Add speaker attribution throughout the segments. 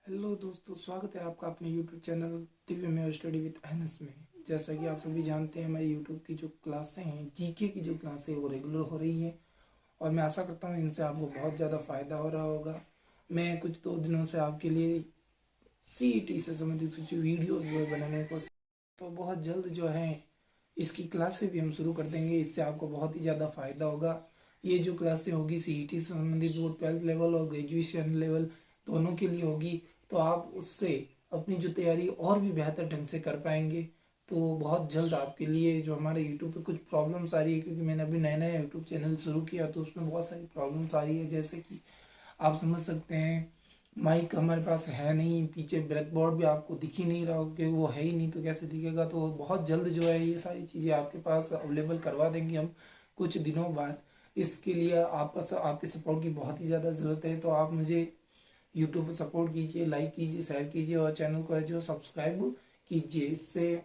Speaker 1: Hello दोस्तों, स्वागत है आपका अपने यूट्यूब चैनल दिव्य में स्टडी विद अहनस में। जैसा कि आप सभी जानते हैं, हमारी यूट्यूब की जो क्लासें हैं, जीके की जो क्लासें हैं वो रेगुलर हो रही हैं। और मैं आशा करता हूँ इनसे आपको बहुत ज़्यादा फ़ायदा हो रहा होगा। मैं कुछ 2 दिनों से आपके लिए सीईटी से संबंधित कुछ वीडियोस जो है बनाने की कोशिश, तो बहुत जल्द जो है इसकी क्लासें भी हम शुरू कर देंगे। इससे आपको बहुत ही ज़्यादा फ़ायदा होगा। ये जो क्लासें होगी सीईटी से संबंधित, वो 12th लेवल और ग्रेजुएशन लेवल दोनों के लिए होगी। तो आप उससे अपनी जो तैयारी और भी बेहतर ढंग से कर पाएंगे। तो बहुत जल्द आपके लिए जो हमारे यूट्यूब पे कुछ प्रॉब्लम्स आ रही है, क्योंकि मैंने अभी नया नया यूट्यूब चैनल शुरू किया, तो उसमें बहुत सारी प्रॉब्लम्स आ रही है। जैसे कि आप समझ सकते हैं, माइक हमारे पास है नहीं, पीछे ब्लैक बोर्ड भी आपको दिख ही नहीं रहा हो कि वो है ही नहीं, तो कैसे दिखेगा। तो बहुत जल्द जो है ये सारी चीज़ें आपके पास अवेलेबल करवा देंगे हम कुछ दिनों बाद। इसके लिए आपके सपोर्ट की बहुत ही ज़्यादा ज़रूरत है। तो आप मुझे यूट्यूब पर सपोर्ट कीजिए, लाइक कीजिए, शेयर कीजिए और चैनल को है जो सब्सक्राइब कीजिए। इससे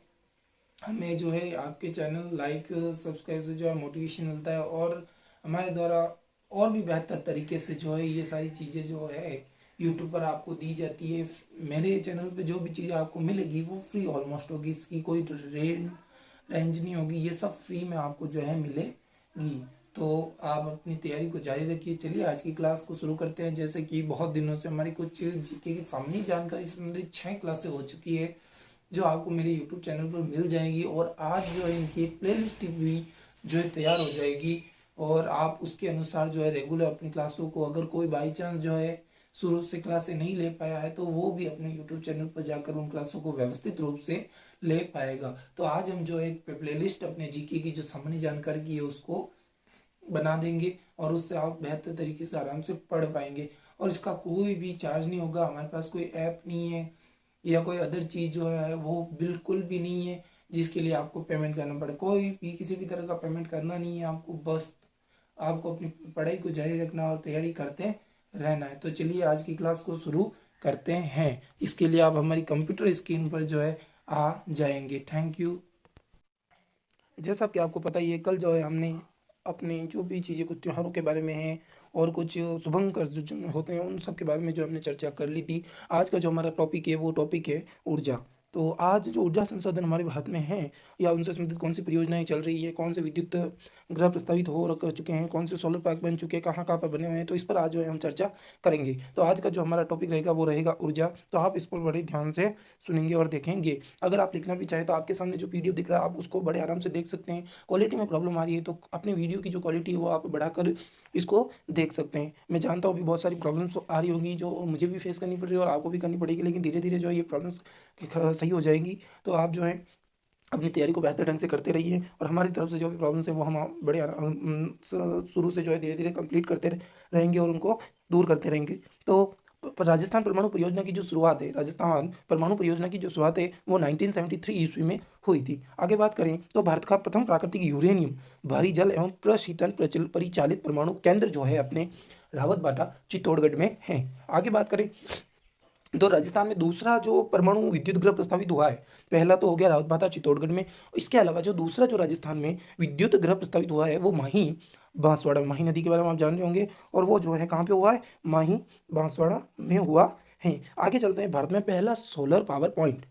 Speaker 1: हमें जो है आपके चैनल लाइक सब्सक्राइब से जो है मोटिवेशन मिलता है, और हमारे द्वारा और भी बेहतर तरीके से जो है ये सारी चीज़ें जो है यूट्यूब पर आपको दी जाती है। मेरे चैनल पे जो भी चीज़ें आपको मिलेगी वो फ्री ऑलमोस्ट होगी, इसकी कोई रेंज नहीं होगी, ये सब फ्री में आपको जो है मिलेगी। तो आप अपनी तैयारी को जारी रखिए। चलिए आज की क्लास को शुरू करते हैं। जैसे कि बहुत दिनों से हमारी कुछ जीके की सामान्य जानकारी से संबंधित 6 क्लासें हो चुकी है, जो आपको मेरे यूट्यूब चैनल पर मिल जाएगी। और आज जो है इनकी प्लेलिस्ट भी जो है तैयार हो जाएगी, और आप उसके अनुसार जो है रेगुलर अपनी क्लासों को, अगर कोई बाई चांस जो है शुरू से क्लासें नहीं ले पाया है, तो वो भी अपने यूट्यूब चैनल पर जाकर उन क्लासों को व्यवस्थित रूप से ले पाएगा। तो आज हम जो है एक प्लेलिस्ट अपने जीके की जो सामान्य जानकारी की है उसको बना देंगे, और उससे आप बेहतर तरीके से आराम से पढ़ पाएंगे। और इसका कोई भी चार्ज नहीं होगा, हमारे पास कोई ऐप नहीं है या कोई अदर चीज़ जो है वो बिल्कुल भी नहीं है जिसके लिए आपको पेमेंट करना पड़े। कोई भी किसी भी तरह का पेमेंट करना नहीं है आपको, बस आपको अपनी पढ़ाई को जारी रखना और तैयारी करते रहना है। तो चलिए आज की क्लास को शुरू करते हैं। इसके लिए आप हमारी कंप्यूटर स्क्रीन पर जो है आ जाएंगे। Thank you. जैसा कि आपको पता ही है, कल जो है हमने अपने जो भी चीज़ें कुछ त्योहारों के बारे में हैं और कुछ शुभंकर जो होते हैं उन सब के बारे में जो हमने चर्चा कर ली थी। आज का जो हमारा टॉपिक है वो टॉपिक है ऊर्जा। तो आज जो ऊर्जा संसाधन हमारे भारत में है, या उनसे संबंधित कौन सी परियोजनाएं चल रही है, कौन से विद्युत ग्रह प्रस्तावित हो रख चुके हैं, कौन से सोलर पार्क बन चुके हैं, कहाँ कहाँ पर बने हुए हैं, तो इस पर आज जो है हम चर्चा करेंगे। तो आज का जो हमारा टॉपिक रहेगा वो रहेगा ऊर्जा। तो आप इस पर बड़े ध्यान से सुनेंगे और देखेंगे। अगर आप लिखना भी चाहें तो आपके सामने जो पीडीएफ दिख रहा है आप उसको बड़े आराम से देख सकते हैं। क्वालिटी में प्रॉब्लम आ रही है तो अपने वीडियो की जो क्वालिटी है वो आप बढ़ाकर इसको देख सकते हैं। मैं जानता हूँ अभी बहुत सारी प्रॉब्लम्स आ रही होंगी जो मुझे भी फेस करनी पड़ रही है और आपको भी करनी पड़ेगी, लेकिन धीरे धीरे जो है ये प्रॉब्लम्स सही हो जाएंगी। तो आप जो है अपनी तैयारी को बेहतर ढंग से करते रहिए, और हमारी तरफ से जो भी प्रॉब्लम्स है वो हम बड़े शुरू से जो है धीरे धीरे कंप्लीट करते रहेंगे और उनको दूर करते रहेंगे। तो राजस्थान परमाणु परियोजना की जो शुरुआत है, राजस्थान परमाणु परियोजना की जो शुरुआत है वो 1973 ईस्वी में हुई थी। आगे बात करें तो भारत का प्रथम प्राकृतिक यूरेनियम भारी जल एवं प्रशीतन परिचालित परमाणु केंद्र जो है अपने रावतबाटा चित्तौड़गढ़ में है। आगे बात करें तो राजस्थान में दूसरा जो परमाणु विद्युत गृह प्रस्तावित हुआ है, पहला तो हो गया रावतबाटा चित्तौड़गढ़ में। इसके अलावा जो दूसरा जो राजस्थान में विद्युत गृह प्रस्तावित हुआ है वो माही बांसवाड़ा, माही नदी के बारे में आप जान रहे होंगे, और वो जो है कहाँ पे हुआ है, माही बांसवाड़ा में हुआ है। आगे चलते हैं, भारत में पहला सोलर पावर पॉइंट,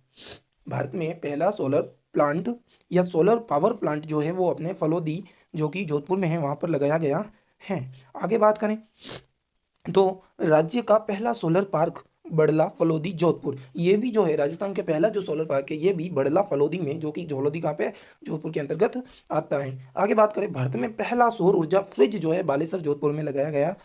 Speaker 1: भारत में पहला सोलर प्लांट या सोलर पावर प्लांट जो है वो अपने फलोदी जो कि जोधपुर में है वहाँ पर लगाया गया है। आगे बात करें तो राज्य का पहला सोलर पार्क बड़ला फलोदी जोधपुर, ये भी जो है राजस्थान के पहला जो सोलर पार्क है ये भी बड़ला फलोदी में, जो कि फलोदी कहाँ पे है, जोधपुर के अंतर्गत आता है। आगे बात करें, भारत में पहला सौर ऊर्जा फ्रिज जो है बालेश्वर जोधपुर में लगाया गया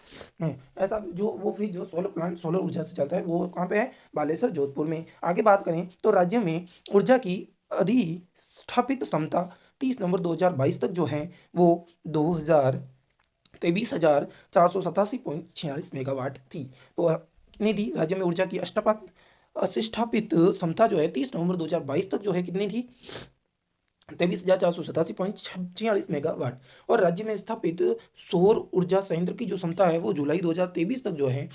Speaker 1: है। ऐसा जो वो फ्रिज जो सोलर प्लांट सोलर ऊर्जा से चलता है वो कहाँ पे है, बालेश्वर जोधपुर में। आगे बात करें तो राज्य में ऊर्जा की अधिष्ठापित क्षमता 30 नवंबर 2022 तक जो है वो 23,487.46 मेगावाट थी। तो कितनी थी राज्य में ऊर्जा की अष्टपात क्षमता जो है 30 नवंबर 2022 तक जो है कितनी थी, 23,487.46 मेगावाट। और राज्य में स्थापित सौर ऊर्जा संयंत्र की जो क्षमता है वो जुलाई 2023 तक जो है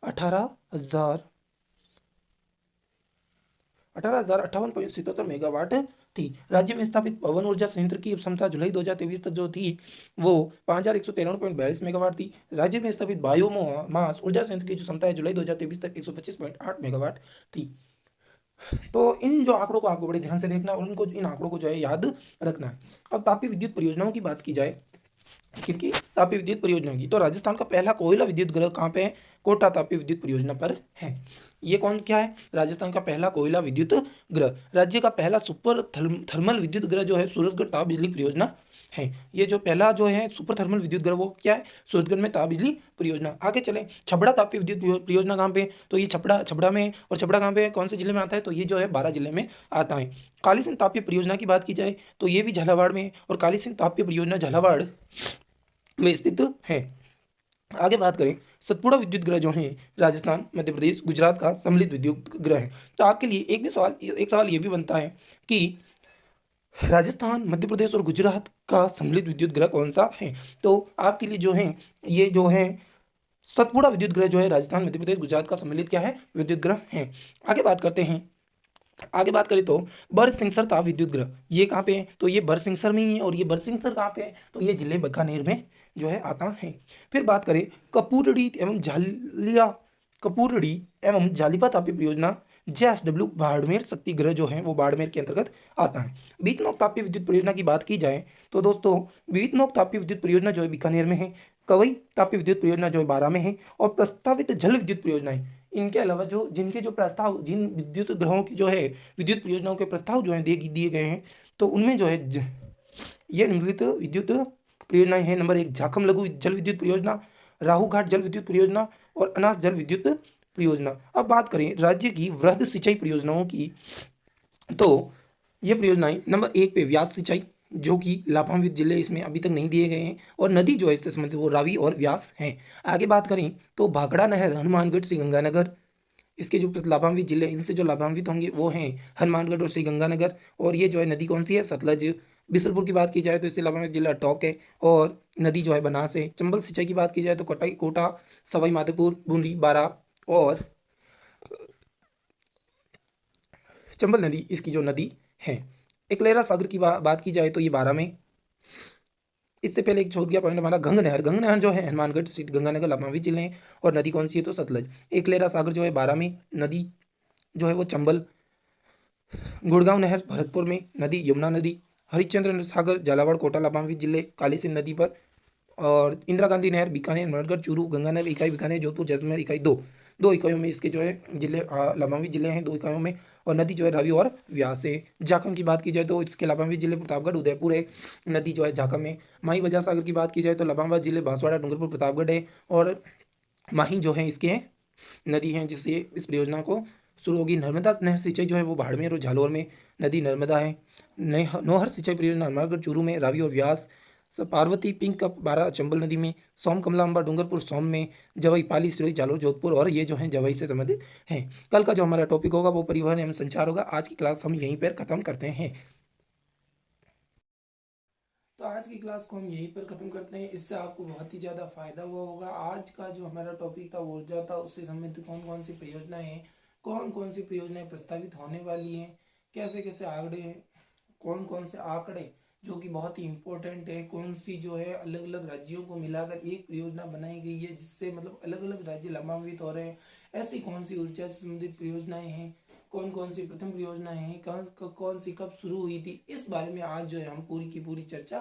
Speaker 1: 18,058.77 मेगावाट थी। राज्य में स्थापित पवन ऊर्जा संयंत्र की क्षमता जुलाई 2023 तक जो थी वो 5193.42 मेगावाट थी। राज्य में स्थापित बायोमास ऊर्जा संयंत्र की जो क्षमता है जुलाई 2023 तक 125.8 मेगावाट थी। तो इन जो आंकड़ों को आपको बड़े ध्यान से देखना और उनको इन आंकड़ों को जो है याद रखना है। अब तापीय विद्युत परियोजनाओं की बात की जाए, क्योंकि तापीय विद्युत परियोजना की, तो राजस्थान का पहला कोयला विद्युत ग्रह कहाँ पे है? कोटा तापीय विद्युत परियोजना पर है। ये कौन क्या है? राजस्थान का पहला कोयला विद्युत ग्रह। राज्य का पहला सुपर थर्मल विद्युत ग्रह जो है सूरजगढ़ ताप बिजली परियोजना है। ये जो पहला जो है सुपर थर्मल विद्युत ग्रह वो क्या है? सूरजगढ़ में ताप बिजली परियोजना। आगे चले, छबड़ा तापीय विद्युत परियोजना कहाँ पे? तो ये छबड़ा में, और छबड़ा कहाँ पे है, कौन से जिले में आता है? तो ये जो है 12 जिले में आता है। काली सिंध तापीय परियोजना की बात की जाए तो ये भी झालावाड़ में है, और काली सिंध तापीय परियोजना झालावाड़ में स्थित है। आगे बात करें, सतपुड़ा विद्युत ग्रह जो है राजस्थान, मध्य प्रदेश, गुजरात का सम्मिलित विद्युत ग्रह है। तो आपके लिए एक सवाल ये भी बनता है कि राजस्थान, मध्य प्रदेश और गुजरात का सम्मिलित विद्युत ग्रह कौन सा है? तो आपके लिए जो है ये जो है सतपुड़ा विद्युत ग्रह जो है राजस्थान, मध्य प्रदेश, गुजरात का सम्मिलित क्या है? विद्युत ग्रह है। आगे बात करते हैं, आगे बात करें तो बरसिंगसर ताप विद्युत ग्रह ये कहाँ पे है? तो ये बरसिंगसर में ही है। और ये बरसिंगसर कहाँ पे है? तो ये जिले बीकानेर में जो है आता है। फिर बात करें कपूरड़ी एवं जालिपा तापीय परियोजना, JSW बाड़मेर शक्ति ग्रह जो है वो बाड़मेर के अंतर्गत आता है। बीतनोक तापीय विद्युत परियोजना की बात की जाए तो दोस्तों बीतनोक तापीय विद्युत परियोजना जो है बीकानेर में है। कवई तापीय विद्युत परियोजना जो है 12 में है। और प्रस्तावित जल विद्युत परियोजनाएं, इनके अलावा जो जिनके जो प्रस्ताव, जिन विद्युत ग्रहों की जो है विद्युत परियोजनाओं के प्रस्ताव जो है दिए गए हैं, तो उनमें जो है ये निम्नलिखित विद्युत परियोजनाएं हैं। नंबर 1 झाकम लघु जल विद्युत परियोजना, राहू घाट जल विद्युत परियोजना और अनास जल विद्युत परियोजना। अब बात करें राज्य की वृहद सिंचाई परियोजनाओं की, तो ये परियोजनाएं नंबर 1 पे व्यास सिंचाई, जो कि लाभान्वित जिले इसमें अभी तक नहीं दिए गए हैं, और नदी जो है इससे संबंधित वो रावी और व्यास हैं। आगे बात करें तो भाखड़ा नहर, हनुमानगढ़, श्री गंगानगर, इसके जो लाभान्वित जिले हैं, इनसे जो लाभान्वित होंगे वो हैं हनुमानगढ़ और श्री गंगानगर। और ये जो है नदी कौन सी है? सतलज। बिसलपुर की बात की जाए तो इससे लाभान्वित जिला टोंक है, और नदी जो है बनास है। चंबल सिंचाई की बात की जाए तो कोटा, सवाई माधोपुर, बूंदी, बारा और चंबल नदी इसकी जो नदी है। एकलेरा सागर की बात की जाए तो ये 12 में। इससे पहले एक छोड़ गया पॉइंट हमारा गंग नहर जो है हनुमानगढ़, स्ट्रीट, गंगानगर, लाभान्वित जिले हैं, और नदी कौन सी है? तो सतलज। एकलेरा सागर जो है 12 में, नदी जो है वो चंबल। गुड़गांव नहर भरतपुर में, नदी यमुना नदी। हरिश्चंद्र सागर झालावाड़, कोटा, लाभान्वित जिले काली सिंध नदी पर। और इंदिरा गांधी नहर बीकानेर, मरड़गढ़, चूरू, गंगानगर इकाई बीकानेर, जोधपुर, जैसलमेर इकाई दो इकाइयों में इसके जो है जिले लाभान्वित जिले हैं, 2 इकाइयों में। और नदी जो है रावी और व्यास है। झाकम की बात की जाए तो इसके लाभान्वित जिले प्रतापगढ़, उदयपुर है, नदी जो है झाकम है। माही बजार सागर की बात की जाए तो लाभान्वित जिले बांसवाड़ा, डूंगरपुर, प्रतापगढ़ है। और माही जो है इसके नदी हैं जिससे इस परियोजना को शुरू होगी। नर्मदा नहर सिंचाई जो है वो बाड़मेर और झालोर में, नदी नर्मदा है। नौहर सिंचाई परियोजना हनुमानगढ़, चूरू में, रावी और व्यास। पार्वती पिंक कप 12 चंबल नदी में, सोम कमला अम्बा डूंगरपुर, सोम में, जवई पाली, सिरोही, जालोर, जोधपुर, और ये जो है जवई से संबंधित हैं। कल का जो हमारा टॉपिक होगा वो परिवहन एवं संचार होगा। आज की क्लास हम यहीं पर खत्म करते हैं। तो आज की क्लास को हम यहीं पर ख़त्म करते हैं। इससे आपको बहुत ही ज़्यादा फायदा हुआ होगा। आज का जो हमारा टॉपिक था ऊर्जा था, उससे संबंधित कौन कौन सी परियोजनाएं हैं, कौन कौन सी परियोजनाएं प्रस्तावित होने वाली हैं, कैसे कैसे आंकड़े हैं, कौन कौन से आंकड़े जो कि बहुत ही इंपॉर्टेंट है, कौन सी जो है अलग अलग राज्यों को मिलाकर एक परियोजना बनाई गई है जिससे मतलब अलग अलग राज्य लाभान्वित हो रहे हैं। ऐसी कौन सी ऊर्जा से संबंधित परियोजनाएं हैं, कौन कौन सी प्रथम परियोजनाएं हैं, कौन सी कब शुरू हुई थी, इस बारे में आज जो है हम पूरी की पूरी चर्चा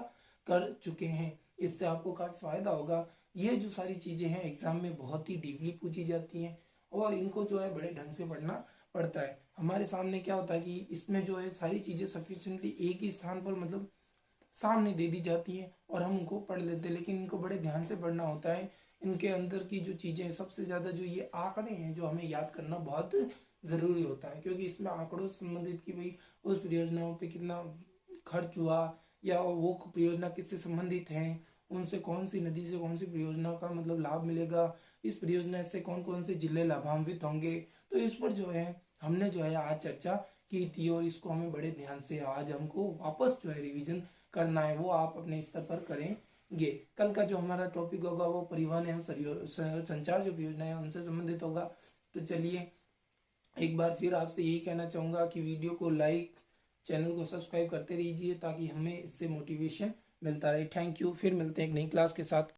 Speaker 1: कर चुके हैं। इससे आपको काफी फायदा होगा। ये जो सारी चीजें हैं एग्जाम में बहुत ही डीपली पूछी जाती हैं, और इनको जो है बड़े ढंग से पढ़ना पड़ता है। हमारे सामने क्या होता है कि इसमें जो है सारी चीजें सफिशिएंटली एक ही स्थान पर मतलब सामने दे दी जाती हैं और हम उनको पढ़ लेते हैं, लेकिन इनको बड़े ध्यान से पढ़ना होता है। इनके अंदर की जो चीजें हैं, सबसे ज्यादा जो ये आंकड़े हैं जो हमें याद करना बहुत जरूरी होता है, क्योंकि इसमें आंकड़ों से संबंधित कि भाई उस परियोजनाओं पे कितना खर्च हुआ, या वो परियोजना किससे संबंधित है, उनसे कौन सी नदी से कौन सी परियोजना का मतलब लाभ मिलेगा, इस परियोजना से कौन कौन से जिले लाभान्वित होंगे। तो इस पर जो है हमने जो है आज चर्चा की थी, और इसको हमें बड़े ध्यान से आज हमको वापस जो है रिवीजन करना है, वो आप अपने स्तर पर करेंगे। कल का जो हमारा टॉपिक होगा वो परिवहन एवं संचार जो परियोजना है उनसे संबंधित होगा। तो चलिए एक बार फिर आपसे यही कहना चाहूंगा कि वीडियो को लाइक, चैनल को सब्सक्राइब करते रहिए ताकि हमें इससे मोटिवेशन मिलता रहे। Thank you. फिर मिलते हैं एक नई क्लास के साथ।